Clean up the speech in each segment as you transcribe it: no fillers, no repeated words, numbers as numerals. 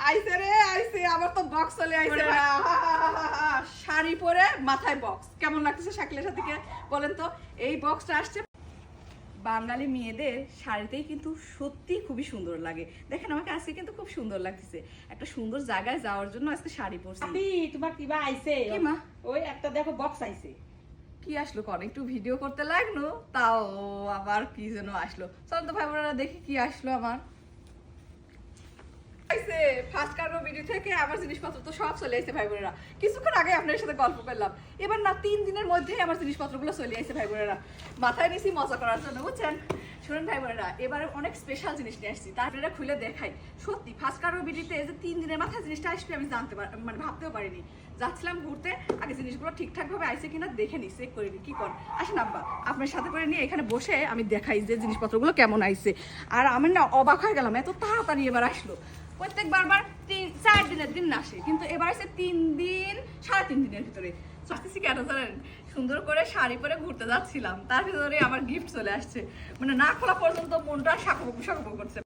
আইছে রে আইছে, আমার তো বক্স চলে আইছে। শাড়ি পরে মাথায় বক্স, কেমন লাগতেছে শাকিলের সাথে বলেন তো? এই বক্সটা আসছে বাঙালি মেয়েদের শাড়িতেই কিন্তু সত্যি খুবই সুন্দর লাগে। দেখেন আমাকে আজকে কিন্তু খুব সুন্দর লাগতেছে, একটা সুন্দর জায়গায় যাওয়ার জন্য আজকে শাড়ি পরছি। তোমার কিবা আইছে? কি মা? ওই একটা দেখো বক্স আইছে। কি আসলো কোন? একটু ভিডিও করতে লাগলো, তাও আবার কি যেন আসলো। চল তো ভাই বোনেরা দেখি কি আসলো আমার। ফার্স্ট কার্গো ভিডিও থেকে আমার জিনিসপত্র তো সব চলে আসছে ভাই বোনেরা। কিছুক্ষণ আগে আপনার সাথে গল্প করলাম, এবার না 3 দিনের মধ্যেই আমার জিনিসপত্রগুলো চলে আসছে ভাই বোনেরা। মাথায় নিছি মজা করার জন্য, বুঝছেন? শুনুন ভাই বোনেরা, এবারে অনেক স্পেশাল জিনিস নিয়ে আসছি, তারপরে খুলে দেখাই। সত্যি ফার্স্ট কার্গো ভিডিওতে যে 3 দিনের মাথায় জিনিসটা আসবে আমি জানতে মানে ভাবতেও পারিনি। যাচ্ছিলাম ঘুরতে, আগে জিনিসগুলো ঠিকঠাক ভাবে আইছে কিনা দেখে নি, চেক করে নি। কি কর আসেন আব্বা, আপনার সাথে করে নিয়ে এখানে বসে আমি দেখাই যে জিনিসপত্রগুলো কেমন আইছে। আর আমি না অবাক হয়ে গেলাম, এত তাড়াতাড়ি এবার আসলো। প্রত্যেকবার 4 দিনের দিন আসে, কিন্তু এবার আসে 3 দিন 3.5 দিনের ভিতরে। আসতেছি কেন জানেন? সুন্দর করে শাড়ি পরে ঘুরতে যাচ্ছিলাম, তার ভিতরে আমার গিফট চলে আসছে। মানে না খোলা পর্যন্ত মনটা সাকবক করছে।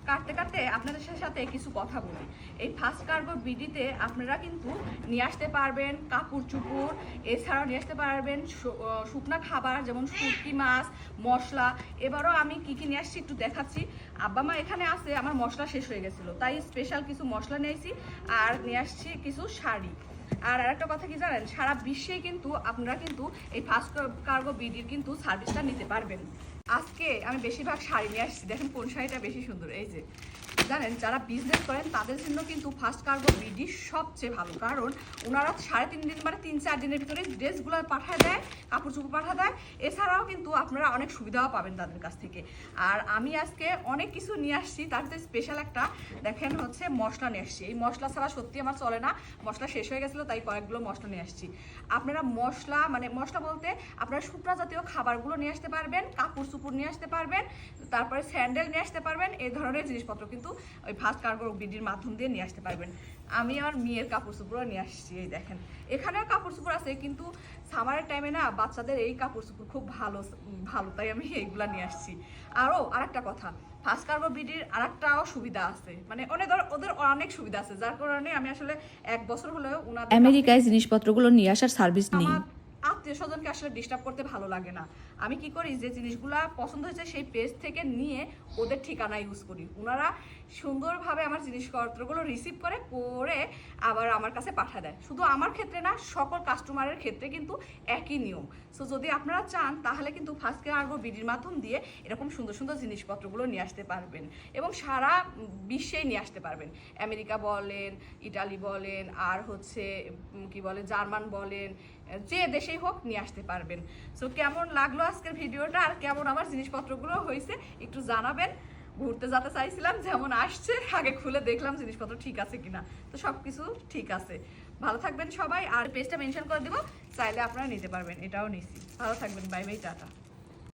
কাটতে কাটতে আপনাদের সাথে কিছু কথা বলি। এই ফার্স্ট কার্গো বিডিতে আপনারা কিন্তু নিয়ে আসতে পারবেন কাপড় চুপড়, এছাড়াও নিয়ে আসতে পারবেন শুকনা খাবার যেমন শুটকি মাছ, মশলা। এবারও আমি কি কি নিয়ে আসছি একটু দেখাচ্ছি। আব্বা মা এখানে আছে, আমার মশলা শেষ হয়ে গেছিলো, তাই স্পেশাল কিছু মশলা নিয়েছি। আর নিয়ে আসছি কিছু শাড়ি। আর আরেকটা কথা কি জানেন, সারা বিশ্বে কিন্তু আপনারা কিন্তু এই ফার্স্ট কার্গো বিডির কিন্তু সার্ভিসটা নিতে পারবেন। আজকে আমি বেশিরভাগ শাড়ি নিয়ে আসছি, দেখেন কোন শাড়িটা বেশি সুন্দর। এই যে জানেন, যারা বিজনেস করেন তাদের জন্য কিন্তু ফার্স্ট কার্গো বিডি সবচেয়ে ভালো, কারণ ওনারা 3.5 দিন মানে 3-4 দিনের ভিতরে ড্রেসগুলো পাঠায় দেয়, কাপড় চোপড় পাঠা দেয়। এছাড়াও কিন্তু আপনারা অনেক সুবিধাও পাবেন তাদের কাছ থেকে। আর আমি আজকে অনেক কিছু নিয়ে আসছি, তার ভিতরে স্পেশাল একটা দেখেন হচ্ছে মশলা নিয়ে আসছি। এই মশলা ছাড়া সত্যি আমার চলে না, মশলা শেষ হয়ে গেছিলো তাই কয়েকগুলো মশলা নিয়ে আসছি। আপনারা মশলা মানে মশলা বলতে আপনারা শুকনা জাতীয় খাবারগুলো নিয়ে আসতে পারবেন, কাপড় চুপড় নিয়ে আসতে পারবেন, তারপরে স্যান্ডেল নিয়ে আসতে পারবেন। এই ধরনের জিনিসপত্র কিন্তু ওই ফার্স্ট কার্গো বিডির মাধ্যম দিয়ে নিয়ে আসতে পারবেন। আমি আমার মেয়ের কাপড় চোপড়ও নিয়ে আসছি। এই দেখেন এখানেও কাপড় চোপড় আছে, কিন্তু সামারের টাইমে না বাচ্চাদের এই কাপড় চোপড় খুব ভালো, তাই আমি এইগুলা নিয়ে আসছি। আরেকটা কথা, ফার্স্ট কার্গো বিডির আরেকটাও সুবিধা আছে, মানে ওদের অনেক সুবিধা আছে, যার কারণে আমি আসলে 1 বছর হলেও ওনাদের আমেরিকায় জিনিসপত্রগুলো নিয়ে আসার সার্ভিস নেই। আত্মীয় স্বজনকে আসলে ডিস্টার্ব করতে ভালো লাগে না। আমি কি করি, যে জিনিসগুলা পছন্দ হয়েছে সেই পেজ থেকে নিয়ে ওদের ঠিকানা ইউজ করি। ওনারা সুন্দরভাবে আমার জিনিসপত্রগুলো রিসিভ করে আবার আমার কাছে পাঠা দেয়। শুধু আমার ক্ষেত্রে না, সকল কাস্টমারের ক্ষেত্রে কিন্তু একই নিয়ম। সো যদি আপনারা চান তাহলে কিন্তু ফার্স্ট কার্গো বিডির মাধ্যম দিয়ে এরকম সুন্দর সুন্দর জিনিসপত্রগুলো নিয়ে আসতে পারবেন, এবং সারা বিশ্বেই নিয়ে আসতে পারবেন। আমেরিকা বলেন, ইটালি বলেন, আর হচ্ছে কি বলে জার্মান বলেন, যে দেশেই হোক নিয়ে আসতে পারবেন। সো কেমন লাগলো আজকের ভিডিওটা, আর কেমন আমার জিনিসপত্রগুলো হয়েছে একটু জানাবেন। ঘুরতে যেতে চাইছিলাম, যেমন আসছে আগে খুলে দেখলাম জিনিসপত্র ঠিক আছে কিনা, তো সবকিছু ঠিক আছে। ভালো থাকবেন সবাই, আর পেজটা মেনশন করে দেবো, চাইলে আপনারা নিতে পারবেন। এটাও নিছি। ভালো থাকবেন, বাই বাই, টাটা।